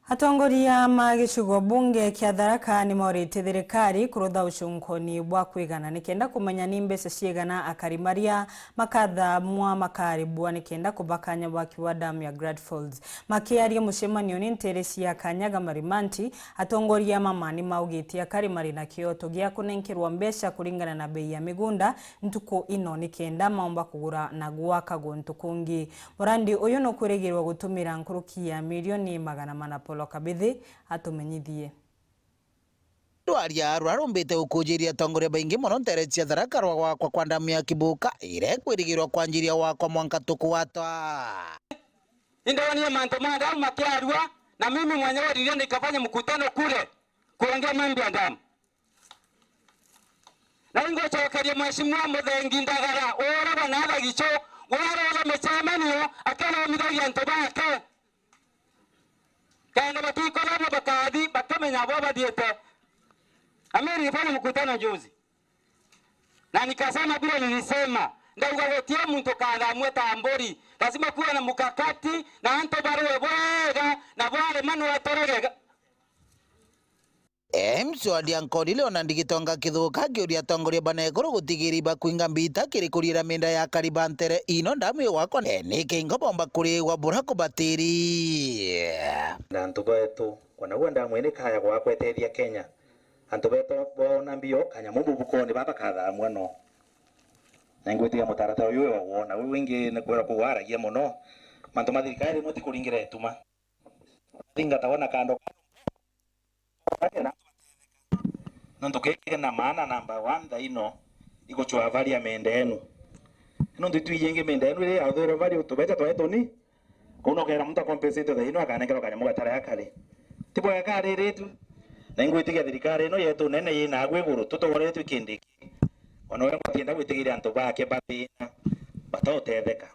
Atongoria magicigo bunge kia Tharaka ni morite thirikari kurutha ucunkoni bwa kwigana nikenda kumenya ni mbeca ciigana akari maria makathamwa makaribwa nikenda kubakanya waki wa damu ya Great Falls. Makiaria mucemanio ni ntere cia Kanyaga Marimanti, atongoria mamani maugitie akari mari na kioto gia kunenkirwa mbeca kuringana na bei ya migunda ntuku ino nikenda maomba kugura na gwaka guntu kungi. Murandi uyu no kuregirwa gutumira nkuruki ya milioni 400 Kabithi atumenyithie. Rwaria rwarumbite ukujiria atongoria baingi muno ntere cia Tharaka rwagwakwa kwa damu ya kibuka ire kwirigirwa kwanjiria wakwa mwanka tukuwatwa. Indawania manto madamu makiarua na mimi mwenyewe nilienda nikafanya mkutano kule kuongea mambo ya damu. Na ingochokeria mheshimiwa Muthengi Ndagara ora banaga gicho ora mechamanio akana mithagia ntobake. Kana batiko na bakadi bakamenya baba diete. Ameri fanya mkutano juzi. Na nikasema bila nilisema ndio ugagotia mtu kadha mweta ambori. Lazima kuwa na mkakati na anto barua bwega na bwale manu watorege. Mswadi ankori leo nandigitonga kithuka kiuria atongoria banegoro gutigiri bakwinga mbita kirikurira minda ya karibantere ino damu wakwa ni kingo bomba kuri wa burako batiri na antu betu ona wenda mwene kaya gwa kwetethia Kenya antu betu bona mbio kanya mubukoni baba katha mwono na ngwitiga mutaratara uyu wona wingi ne kwera kuwaragia muno mantu mathirikari no tikuringira etuma thinga taona kando Nondo keke na maana number 1 da ino iko chwa varia mendenu nondo tuiyenge mendenu ile adoro varia utobeta to ni kono kera mtu compensate da ino akanekero kanyamuga tara yakale tipo yakare retu na ingwitiga thirikari ino yetu nene yina agweguru tutogore tu kindiki ono wengo tienda gwitigira antu bake bathina batotetheka.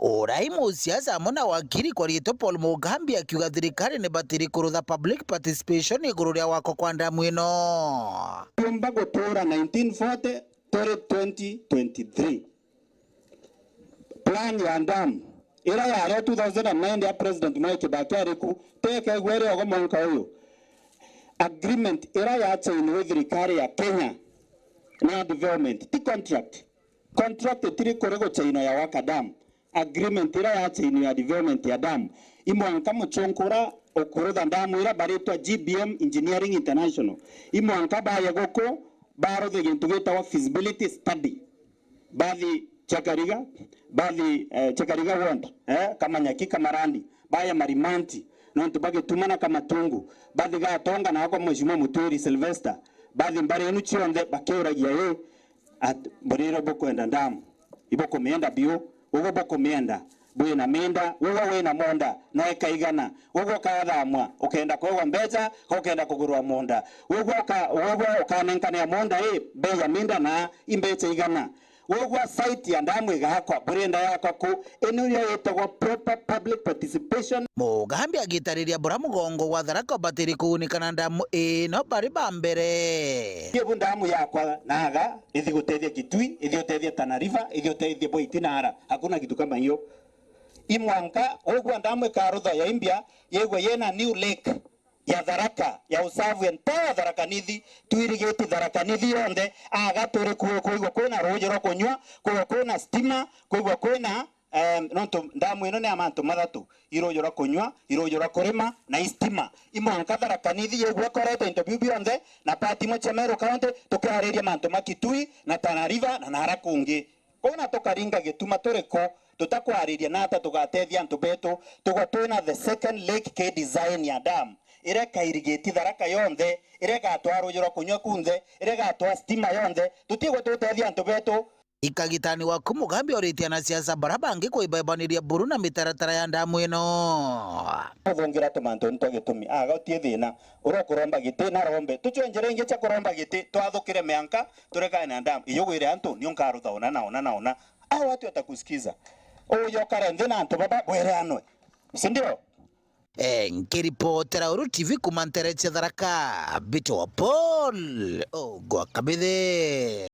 Orai musiasa mona wakiri kwa rieto Paul Mugambi akiuga thirikari ni batiri kurutha public participation iguru ria wako kwa damu ino. Yomba gutura 1940 tore 2023. Plan ya damu ira ya 2009 ya President Mwai Kibaki ariku teke gwere ogo mwanka uyu. Agreement ira ya chaini thirikari ya Kenya na development ti contract tiri korego chaino ya waka damu. Agreement ira ya chaini ya development ya damu imwanka muchonkora okurutha damu ira baritwa GBM Engineering International imwanka baye goko baruthe gintu gitawa feasibility study bathi Chakariga ward Kamanyaki Kamarandi baye Marimanti no ntubage tumana kama tungu bathi gatonga na kwa mheshimiwa Muturi Sylvester bathi mbare enu chionde bakeuragia at borero bokwenda damu iboko meenda bio ugo boko meenda buye na menda ugo we na monda no ekaigana ugo kathamwa ukenda kwa mbeca ukenda kugurwa monda ugo ukanenkana ya monda bei ya menda na imbeca igana ugo site ya damu igakwa burenda yakwa ku enu yetagwa proper public participation. Mugambi agitariria bura mugongo wa Tharaka batiri kuunikana damu ino bari bambere yebu damu yakwa naga ithi gutethia Kitui ithi gutethia Tana River ithi gutethia Boitinara hakuna kitu kama hiyo imwanka ogwa damu ikarutha ya imbia yegwe yena new lake ya Tharaka ya usavu entire Tharaka Nithi tuirigeti Tharaka Nithi yonde aga turi kuigwa kwina rojo ro kunywa kwina stima kuigwa kwina nonto damu ino ne amantu mathatu irojo ro kunywa irojo ro kurima na stima imwanka Tharaka Nithi yegwa korete interview bionde na pati mo Meru County tukihariria mantu makitui na Tana River na Narok kungi kona tukaringa gituma turiko tutakwariria nata tugatethia antu betu tugatwina the second lake K design ya dam ire kairigeti Tharaka yonde ire gatwaro joro kunywa kunthe ire gatwa stima yonde tutigwe tutethia antu betu. Ikagitani waku Mugambi oritia na siasa barabangi kuibebaniria buru na mitaratara ya damu ino thongira tumantu nto gitumi aga utie thina urokuromba giti na rombe tuchwenjere ingi cha kuromba giti twathukire meanka tureka na damu iyugwire antu ni unkarutha ona au watu watakusikiza uyo karende na antu baba bwere anwe si ndio? Nkiripotera Uru TV kumantere cia Tharaka Bito wa Paul Ogwa Kabithi.